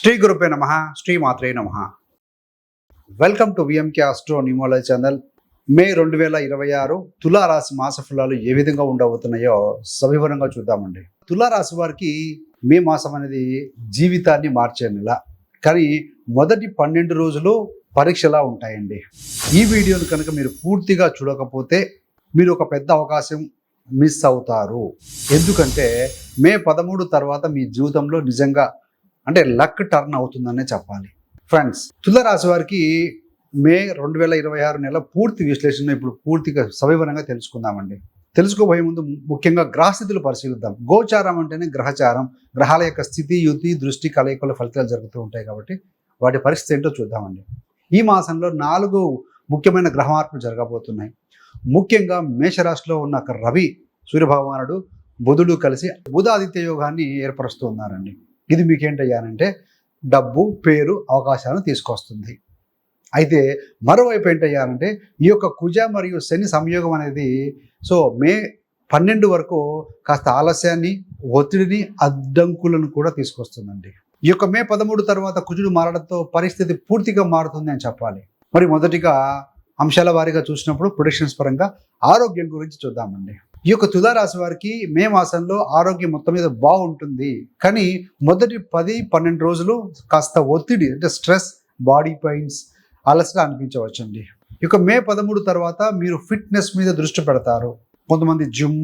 శ్రీ గురుపే నమః, శ్రీ మాత్రే నమః. Welcome to VMK astro numerology channel. May 2026 తులారాశి మాస ఫలాలు ఏ విధంగా ఉండబోతున్నాయో సవివరంగా చూద్దామండి. తులారాశి వారికి మే మాసం అనేది జీవితాన్ని మార్చే నెల. కానీ మొదటి 12 రోజులు పరీక్షలా ఉంటాయండి. ఈ వీడియోను కనుక మీరు పూర్తిగా చూడకపోతే మీరు ఒక పెద్ద అవకాశం మిస్ అవుతారు. ఎందుకంటే మే 13 తర్వాత మీ జీవితంలో నిజంగా లక్ టర్న్ అవుతుందనే చెప్పాలి. ఫ్రెండ్స్, తులారాశి వారికి మే 2026 నెల పూర్తి విశ్లేషణ ఇప్పుడు పూర్తిగా సవివరంగా తెలుసుకుందామండి. తెలుసుకోబోయే ముందు ముఖ్యంగా గ్రహస్థితులు పరిశీలిద్దాం. గోచారం అంటేనే గ్రహచారం, గ్రహాల యొక్క స్థితి, యుతి, దృష్టి, కలయికల ఫలితాలు జరుగుతూ ఉంటాయి కాబట్టి వాటి పరిస్థితి ఏంటో చూద్దామండి. ఈ మాసంలో 4 ముఖ్యమైన గ్రహ మార్పులు జరగబోతున్నాయి. ముఖ్యంగా మేషరాశిలో ఉన్న రవి, సూర్యభగవానుడు, బుధుడు కలిసి బుధ ఆదిత్య యోగాన్ని ఏర్పరుస్తూ ఉన్నారండి. ఇది మీకేంటయ్యానంటే డబ్బు, పేరు, అవకాశాలను తీసుకొస్తుంది. అయితే మరోవైపు ఏంటయ్యానంటే ఈ యొక్క కుజ మరియు శని సంయోగం అనేది మే 12 వరకు కాస్త ఆలస్యాన్ని, ఒత్తిడిని, అడ్డంకులను కూడా తీసుకొస్తుందండి. ఈ యొక్క మే 13 తర్వాత కుజుడు మారడంతో పరిస్థితి పూర్తిగా మారుతుంది అని చెప్పాలి. మరి మొదటిగా అంశాల వారీగా చూసినప్పుడు ప్రొడిక్షన్స్ పరంగా ఆరోగ్యం గురించి చూద్దామండి. ఈ యొక్క తులారాశి వారికి మే మాసంలో ఆరోగ్యం మొత్తం మీద బాగుంటుంది. కానీ మొదటి 10-12 రోజులు కాస్త ఒత్తిడి స్ట్రెస్, బాడీ పెయిన్స్, అలసట అనిపించవచ్చండి. ఇక మే 13 తర్వాత మీరు ఫిట్నెస్ మీద దృష్టి పెడతారు. కొంతమంది జిమ్,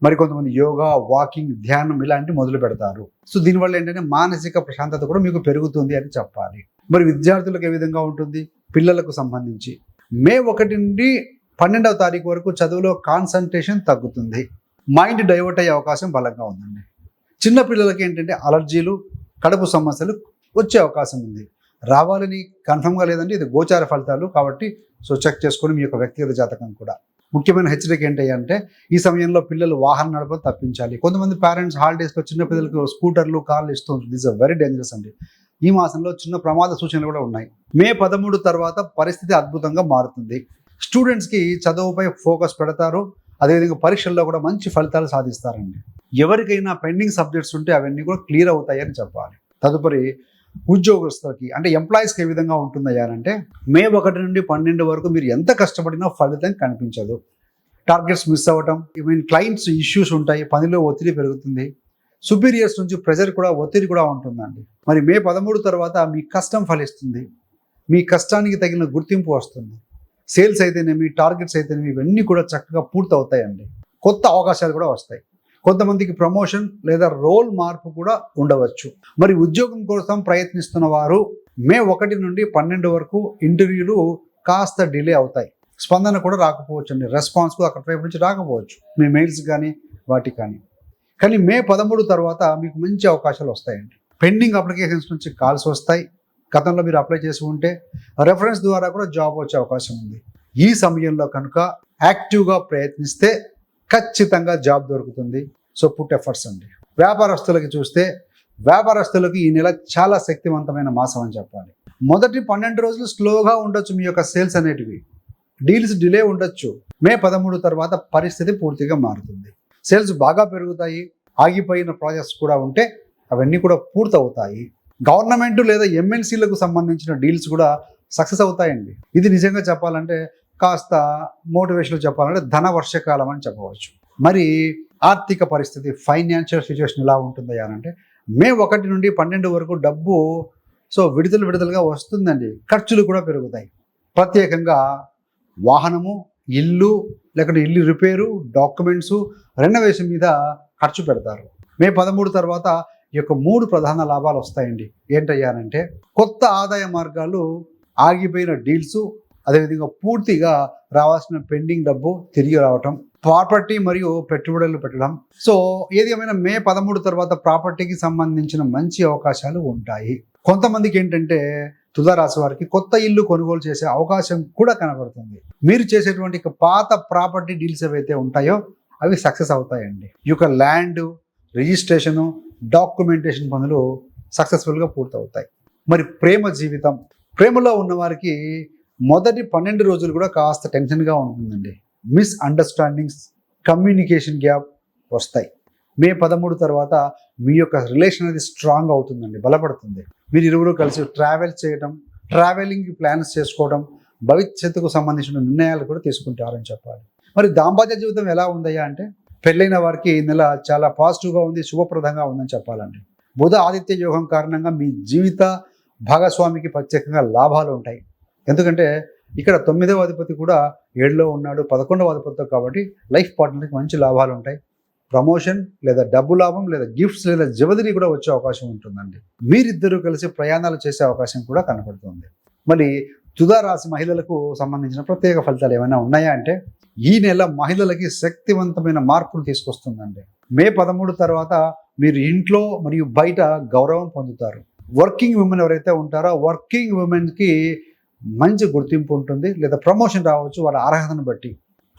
మరికొంతమంది యోగా, వాకింగ్, ధ్యానం ఇలాంటివి మొదలు పెడతారు. దీనివల్ల ఏంటంటే మానసిక ప్రశాంతత కూడా మీకు పెరుగుతుంది అని చెప్పాలి. మరి విద్యార్థులకు ఏ విధంగా ఉంటుంది? పిల్లలకు సంబంధించి మే 1 నుండి 12వ తారీఖు వరకు చదువులో కాన్సన్ట్రేషన్ తగ్గుతుంది. మైండ్ డైవర్ట్ అయ్యే అవకాశం బలంగా ఉందండి. చిన్న పిల్లలకి ఏంటంటే అలర్జీలు, కడుపు సమస్యలు వచ్చే అవకాశం ఉంది. రావాలని కన్ఫర్మ్గా లేదండి. ఇది గోచార ఫలితాలు కాబట్టి చెక్ చేసుకొని మీ యొక్క వ్యక్తిగత జాతకం కూడా. ముఖ్యమైన హెచ్చరిక ఏంటంటే ఈ సమయంలో పిల్లలు వాహనం నడపడం తప్పించాలి. కొంతమంది పేరెంట్స్ హాలిడేస్లో చిన్న పిల్లలకు స్కూటర్లు, కార్లు ఇస్తూ ఉంటుంది. దిస్ ఆర్ వెరీ డేంజరస్ అండి. ఈ మాసంలో చిన్న ప్రమాద సూచనలు కూడా ఉన్నాయి. మే 13 తర్వాత పరిస్థితి అద్భుతంగా మారుతుంది. స్టూడెంట్స్కి చదువుపై ఫోకస్ పెడతారు. అదేవిధంగా పరీక్షల్లో కూడా మంచి ఫలితాలు సాధిస్తారండి. ఎవరికైనా పెండింగ్ సబ్జెక్ట్స్ ఉంటే అవన్నీ కూడా క్లియర్ అవుతాయని చెప్పాలి. తదుపరి ఉద్యోగస్తులకి ఎంప్లాయీస్కి ఏ విధంగా ఉంటుందయ్యారంటే మే 1 నుండి 12 వరకు మీరు ఎంత కష్టపడినా ఫలితం కనిపించదు. టార్గెట్స్ మిస్ అవ్వటం, క్లయింట్స్ ఇష్యూస్ ఉంటాయి, పనిలో ఒత్తిడి పెరుగుతుంది, సుపీరియర్స్ నుంచి ప్రెజర్ కూడా, ఒత్తిడి కూడా ఉంటుందండి. మరి మే 13 తర్వాత మీ కష్టం ఫలిస్తుంది. మీ కష్టానికి తగిన గుర్తింపు వస్తుంది. సేల్స్ అయితేనేమి, టార్గెట్స్ అయితేనేమి ఇవన్నీ కూడా చక్కగా పూర్తవుతాయండి. కొత్త అవకాశాలు కూడా వస్తాయి. కొంతమందికి ప్రమోషన్ లేదా రోల్ మార్పు కూడా ఉండవచ్చు. మరి ఉద్యోగం కోసం ప్రయత్నిస్తున్న వారు మే 1 నుండి 12 వరకు ఇంటర్వ్యూలు కాస్త డిలే అవుతాయి. స్పందన కూడా రాకపోవచ్చు అండి. రెస్పాన్స్ అక్కడ వైపు నుంచి రాకపోవచ్చు, మీ మెయిల్స్ కానీ వాటికి కానీ. కానీ మే 13 తర్వాత మీకు మంచి అవకాశాలు వస్తాయండి. పెండింగ్ అప్లికేషన్స్ నుంచి కాల్స్ వస్తాయి. గతంలో మీరు అప్లై చేసి ఉంటే రెఫరెన్స్ ద్వారా కూడా జాబ్ వచ్చే అవకాశం ఉంది. ఈ సమయంలో కనుక యాక్టివ్గా ప్రయత్నిస్తే ఖచ్చితంగా జాబ్ దొరుకుతుంది. పుట్ ఎఫర్ట్స్ అండి. వ్యాపారస్తులకి చూస్తే వ్యాపారస్తులకి ఈ నెల చాలా శక్తివంతమైన మాసం అని చెప్పాలి. మొదటి 12 రోజులు స్లోగా ఉండొచ్చు మీ యొక్క సేల్స్ అనేటివి. డీల్స్ డిలే ఉండొచ్చు. మే 13 తర్వాత పరిస్థితి పూర్తిగా మారుతుంది. సేల్స్ బాగా పెరుగుతాయి. ఆగిపోయిన ప్రాజెక్ట్స్ కూడా ఉంటే అవన్నీ కూడా పూర్తవుతాయి. గవర్నమెంట్ లేదా ఎమ్మెల్సీలకు సంబంధించిన డీల్స్ కూడా సక్సెస్ అవుతాయండి. ఇది నిజంగా చెప్పాలంటే కాస్త మోటివేషన్ చెప్పాలంటే ధన వర్షకాలం అని చెప్పవచ్చు. మరి ఆర్థిక పరిస్థితి, ఫైనాన్షియల్ సిచ్యువేషన్ ఎలా ఉంటుంది అంటే మే 1 నుండి 12 వరకు డబ్బు విడుదలగా వస్తుందండి. ఖర్చులు కూడా పెరుగుతాయి. ప్రత్యేకంగా వాహనము, ఇల్లు, లేకుంటే ఇల్లు రిపేరు, డాక్యుమెంట్స్, రెనోవేషన్ మీద ఖర్చు పెడతారు. మే 13 తర్వాత ఈ యొక్క 3 ప్రధాన లాభాలు వస్తాయండి. ఏంటయ్యానంటే కొత్త ఆదాయ మార్గాలు, ఆగిపోయిన డీల్స్, అదేవిధంగా పూర్తిగా రావాల్సిన పెండింగ్ డబ్బు తిరిగి రావటం, ప్రాపర్టీ మరియు పెట్టుబడులు పెట్టడం. ఏది ఏమైనా మే 13 తర్వాత ప్రాపర్టీకి సంబంధించిన మంచి అవకాశాలు ఉంటాయి. కొంతమందికి ఏంటంటే తులారాశి వారికి కొత్త ఇల్లు కొనుగోలు చేసే అవకాశం కూడా కనబడుతుంది. మీరు చేసేటువంటి పాత ప్రాపర్టీ డీల్స్ ఏవైతే ఉంటాయో అవి సక్సెస్ అవుతాయండి. ఈ యొక్క ల్యాండ్ రిజిస్ట్రేషను, డాక్యుమెంటేషన్ పనులు సక్సెస్ఫుల్గా పూర్తవుతాయి. మరి ప్రేమ జీవితం, ప్రేమలో ఉన్నవారికి మొదటి 12 రోజులు కూడా కాస్త టెన్షన్గా ఉంటుందండి. మిస్అండర్స్టాండింగ్స్, కమ్యూనికేషన్ గ్యాప్ వస్తాయి. మే 13 తర్వాత మీ యొక్క రిలేషన్ అనేది స్ట్రాంగ్ అవుతుందండి, బలపడుతుంది. మీరు ఇరువురు కలిసి ట్రావెల్ చేయడం, ట్రావెలింగ్ ప్లాన్స్ చేసుకోవడం, భవిష్యత్తుకు సంబంధించిన నిర్ణయాలు కూడా తీసుకుంటారని చెప్పాలి. మరి దాంపత్య జీవితం ఎలా ఉందయ్యా అంటే, పెళ్ళైన వారికి ఈ నెల చాలా పాజిటివ్గా ఉంది, శుభప్రదంగా ఉందని చెప్పాలండి. బుధ ఆదిత్య యోగం కారణంగా మీ జీవిత భాగస్వామికి ప్రత్యేకంగా లాభాలు ఉంటాయి. ఎందుకంటే ఇక్కడ 9వ అధిపతి కూడా 7లో ఉన్నాడు, 11వ అధిపతితో, కాబట్టి లైఫ్ పార్ట్నర్కి మంచి లాభాలు ఉంటాయి. ప్రమోషన్ లేదా డబ్బు లాభం లేదా గిఫ్ట్స్ లేదా జ్యువెలరీ కూడా వచ్చే అవకాశం ఉంటుందండి. మీరిద్దరూ కలిసి ప్రయాణాలు చేసే అవకాశం కూడా కనపడుతుంది. మరి తులా రాశి మహిళలకు సంబంధించిన ప్రత్యేక ఫలితాలు ఏమైనా ఉన్నాయా అంటే, ఈ నెల మహిళలకి శక్తివంతమైన మార్పులు తీసుకొస్తుందండి. మే 13 తర్వాత మీరు ఇంట్లో మరియు బయట గౌరవం పొందుతారు. వర్కింగ్ ఉమెన్ ఎవరైతే ఉంటారో వర్కింగ్ ఉమెన్కి మంచి గుర్తింపు ఉంటుంది, లేదా ప్రమోషన్ రావచ్చు వాళ్ళ అర్హతను బట్టి.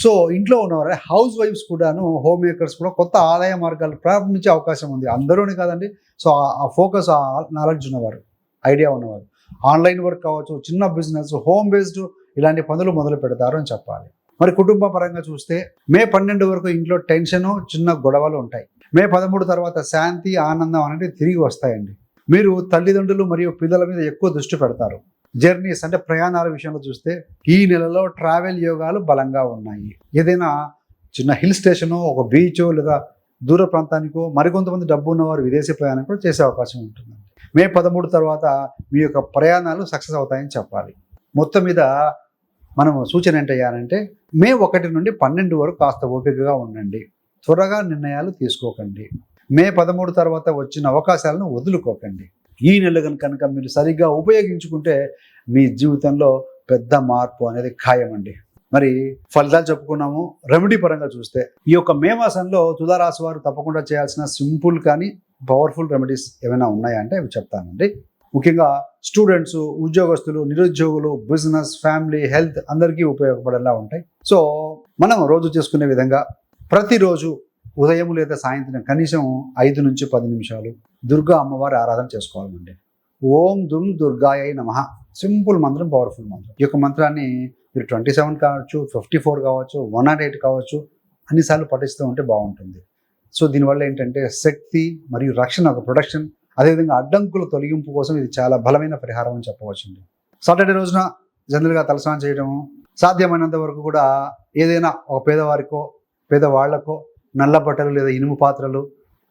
సో ఇంట్లో ఉన్నవారు హౌస్ వైఫ్స్ కూడాను, హోమ్ మేకర్స్ కూడా కొత్త ఆదాయ మార్గాలు ప్రారంభించే అవకాశం ఉంది. అందరూనే కాదండి. సో ఆ ఫోకస్, ఆ నాలెడ్జ్ ఉన్నవారు, ఐడియా ఉన్నవారు ఆన్లైన్ వర్క్ కావచ్చు, చిన్న బిజినెస్, హోమ్ బేస్డ్ ఇలాంటి పనులు మొదలు పెడతారు అని చెప్పాలి. మరి కుటుంబ పరంగా చూస్తే మే 12 వరకు ఇంట్లో టెన్షన్, చిన్న గొడవలు ఉంటాయి. మే 13 తర్వాత శాంతి, ఆనందం అనేది తిరిగి వస్తాయండి. మీరు తల్లిదండ్రులు మరియు పిల్లల మీద ఎక్కువ దృష్టి పెడతారు. జర్నీస్ అంటే ప్రయాణాల విషయంలో చూస్తే ఈ నెలలో ట్రావెల్ యోగాలు బలంగా ఉన్నాయి. ఏదైనా చిన్న హిల్ స్టేషను, ఒక బీచ్ లేదా దూర ప్రాంతానికో, మరికొంతమంది డబ్బు ఉన్నవారు విదేశీ ప్రయాణం కూడా చేసే అవకాశం ఉంటుంది. మే 13 తర్వాత మీ యొక్క ప్రయాణాలు సక్సెస్ అవుతాయని చెప్పాలి. మొత్తం మీద మనం సూచన ఏంటయ్యానంటే, మే 1 నుండి 12 వరకు కాస్త ఓపికగా ఉండండి, త్వరగా నిర్ణయాలు తీసుకోకండి. మే 13 తర్వాత వచ్చిన అవకాశాలను వదులుకోకండి. ఈ నెల కనుక మీరు సరిగ్గా ఉపయోగించుకుంటే మీ జీవితంలో పెద్ద మార్పు అనేది ఖాయమండి. మరి ఫలితాలు చెప్పుకున్నాము. రెమెడీ పరంగా చూస్తే ఈ యొక్క మే మాసంలో తులారాశి వారు తప్పకుండా చేయాల్సిన సింపుల్ కానీ పవర్ఫుల్ రెమెడీస్ ఏమైనా ఉన్నాయా అంటే అవి చెప్తానండి. ముఖ్యంగా స్టూడెంట్స్, ఉద్యోగస్తులు, నిరుద్యోగులు, బిజినెస్, ఫ్యామిలీ, హెల్త్ అందరికీ ఉపయోగపడేలా ఉంటాయి. సో మనం రోజు చేసుకునే విధంగా ప్రతిరోజు ఉదయం లేదా సాయంత్రం కనీసం 5 నుంచి 10 నిమిషాలు దుర్గా అమ్మవారి ఆరాధన చేసుకోవాలండి. ఓం దుమ్ దుర్గాయై నమః. సింపుల్ మంత్రం, పవర్ఫుల్ మంత్రం. ఈ యొక్క మంత్రాన్ని మీరు 27 కావచ్చు, 54 కావచ్చు, 108 కావచ్చు, అన్నిసార్లు పఠిస్తూ ఉంటే బాగుంటుంది. సో దీనివల్ల ఏంటంటే శక్తి మరియు రక్షణ, ఒక ప్రొటెక్షన్, అదేవిధంగా అడ్డంకుల తొలగింపు కోసం ఇది చాలా బలమైన పరిహారం అని చెప్పవచ్చండి. సాటర్డే రోజున జనరల్గా తలస్నానం చేయడము, సాధ్యమైనంత వరకు కూడా ఏదైనా ఒక పేదవారికో పేదవాళ్లకో నల్ల బట్టలు లేదా ఇనుము పాత్రలు,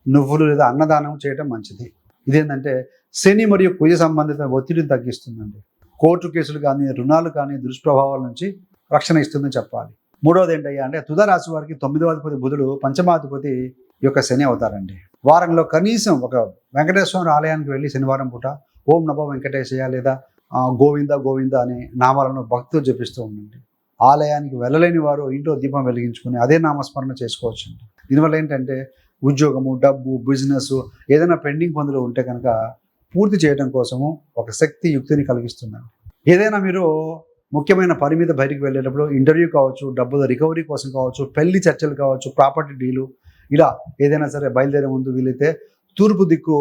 నువ్వులు లేదా అన్నదానం చేయడం మంచిది. ఇదేంటంటే శని మరియు కుజ సంబంధిత ఒత్తిడిని తగ్గిస్తుందండి. కోర్టు కేసులు కానీ, రుణాలు కానీ, దుష్ప్రభావాల నుంచి రక్షణ ఇస్తుందని చెప్పాలి. మూడవది ఏంటయ్యా అంటే, తులారాశి వారికి 9వ అధిపతి బుధుడు, పంచమాధిపతి యొక్క శని అవుతారండి. వారంలో కనీసం ఒక వెంకటేశ్వర ఆలయానికి వెళ్ళి శనివారం పూట ఓం నమో వెంకటేశయ్య లేదా గోవింద గోవింద అనే నామాలను భక్తితో జపిస్తూ ఉండండి. ఆలయానికి వెళ్ళలేని వారు ఇంట్లో దీపం వెలిగించుకుని అదే నామస్మరణ చేసుకోవచ్చండి. దీనివల్ల ఏంటంటే ఉద్యోగము, డబ్బు, బిజినెస్ ఏదైనా పెండింగ్ పనులు ఉంటే కనుక పూర్తి చేయడం కోసము ఒక శక్తి యుక్తిని కలిగిస్తుందండి. ఏదైనా మీరు ముఖ్యమైన పని మీద బయటికి వెళ్ళేటప్పుడు, ఇంటర్వ్యూ కావచ్చు, డబ్బుల రికవరీ కోసం కావచ్చు, పెళ్లి చర్చలు కావచ్చు, ప్రాపర్టీ డీలు, ఇలా ఏదైనా సరే బయలుదేరే ముందు వీలైతే తూర్పు దిక్కు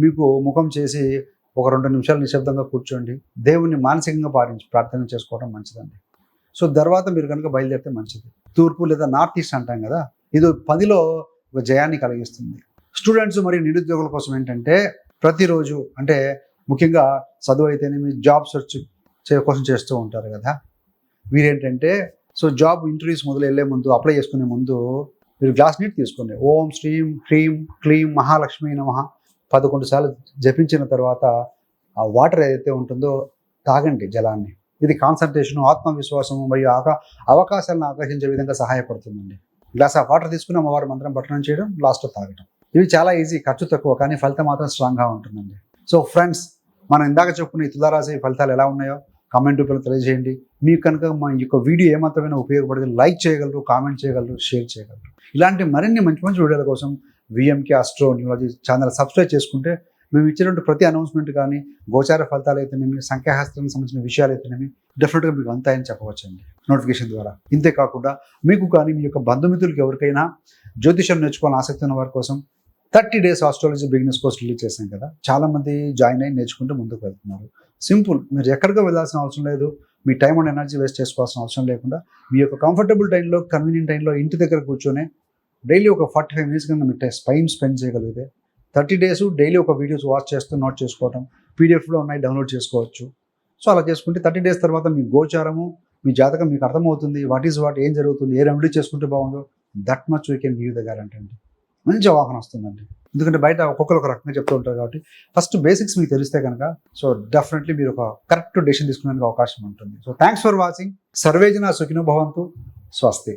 మీకు ముఖం చేసి ఒక 2 నిమిషాలు నిశ్శబ్దంగా కూర్చోండి. దేవుణ్ణి మానసికంగా ప్రార్థన చేసుకోవడం మంచిదండి. సో తర్వాత మీరు కనుక బయలుదేరితే మంచిది. తూర్పు లేదా నార్త్ ఈస్ట్ అంటాం కదా, ఇది పనిలో ఒక జయాన్ని కలిగిస్తుంది. స్టూడెంట్స్ మరియు నిరుద్యోగుల కోసం ఏంటంటే, ప్రతిరోజు అంటే ముఖ్యంగా చదువు అయితేనేమి, జాబ్ సెర్చ్ కోసం చేస్తూ ఉంటారు కదా, వీరేంటంటే సో జాబ్ ఇంటర్వ్యూస్ మొదలు వెళ్ళే ముందు, అప్లై చేసుకునే ముందు మీరు గ్లాస్ నీటి తీసుకోండి. ఓం శ్రీం హ్రీం క్లీం మహాలక్ష్మి నమః 11 సార్లు జపించిన తర్వాత ఆ వాటర్ ఏదైతే ఉంటుందో తాగండి జలాన్ని. ఇది కాన్సన్ట్రేషన్, ఆత్మవిశ్వాసము మరియు అవకాశాలను ఆకర్షించే విధంగా సహాయపడుతుందండి. గ్లాస్ ఆఫ్ వాటర్ తీసుకుని అమ్మవారి మంత్రం పఠనం చేయడం, లాస్ట్లో తాగడం. ఇవి చాలా ఈజీ, ఖర్చు తక్కువ, కానీ ఫలితం మాత్రం స్ట్రాంగ్గా ఉంటుందండి. సో ఫ్రెండ్స్, మనం ఇందాక చెప్పుకున్న ఈ తులారాశి ఫలితాలు ఎలా ఉన్నాయో కామెంట్ రూపంలో తెలియజేయండి. మీకు కనుక మా యొక్క వీడియో ఏమాత్రమైనా ఉపయోగపడితే లైక్ చేయగలరు, కామెంట్ చేయగలరు, షేర్ చేయగలరు. ఇలాంటి మరిన్ని మంచి మంచి వీడియోల కోసం VMK astro numerology channel subscribe చేసుకుంటే మేము ఇచ్చినటువంటి ప్రతి అనౌన్స్మెంట్ కానీ, గోచార ఫలితాలు అయితేనేమి, సంఖ్యాశాస్త్రానికి సంబంధించిన విషయాలు అయితేనేమి డెఫినెట్గా మీకు అంతాయని చెప్పవచ్చండి నోటిఫికేషన్ ద్వారా. ఇంతేకాకుండా మీకు కానీ మీ యొక్క బంధుమిత్రులకి ఎవరికైనా జ్యోతిషం నేర్చుకోవాలని ఆసక్తి ఉన్న వారి కోసం 30 days astrology beginners course release చేశాం కదా, చాలామంది జాయిన్ అయ్యి నేర్చుకుంటూ ముందుకు వెళ్తున్నారు. సింపుల్, మీరు ఎక్కడికో వెళ్ళాల్సిన అవసరం లేదు, మీ టైం అండ్ ఎనర్జీ వేస్ట్ చేసుకోవాల్సిన అవసరం లేకుండా మీ యొక్క కంఫర్టబుల్ టైంలో, కన్వీనియంట్ టైంలో ఇంటి దగ్గర కూర్చొని డైలీ ఒక 45 మినిట్స్ కింద మీ టైం స్పెండ్ చేయగలిగితే 30 డేస్ డైలీ ఒక వీడియోస్ వాచ్ చేస్తూ నోట్ చేసుకోవటం, పీడిఎఫ్లో ఉన్నాయి డౌన్లోడ్ చేసుకోవచ్చు. సో అలా చేసుకుంటే 30 డేస్ తర్వాత మీ గోచారము, మీ జాతకం మీకు అర్థమవుతుంది. వాట్ ఏం జరుగుతుంది, ఏ రెమెడీ చేసుకుంటే బాగుందో, that much we can give the guarantee అండి. మంచి అవగాహన వస్తుందండి. ఎందుకంటే బయట ఒక్కొక్కరు ఒక రకంగా చెప్తూ ఉంటారు కాబట్టి ఫస్ట్ బేసిక్స్ మీకు తెలిస్తే కనుక సో డెఫినెట్లీ మీరు ఒక కరెక్ట్ డెసిషన్ తీసుకునే అవకాశం ఉంటుంది. So thanks for watching. సర్వేజన సుఖినో భవంతు. స్వస్తి.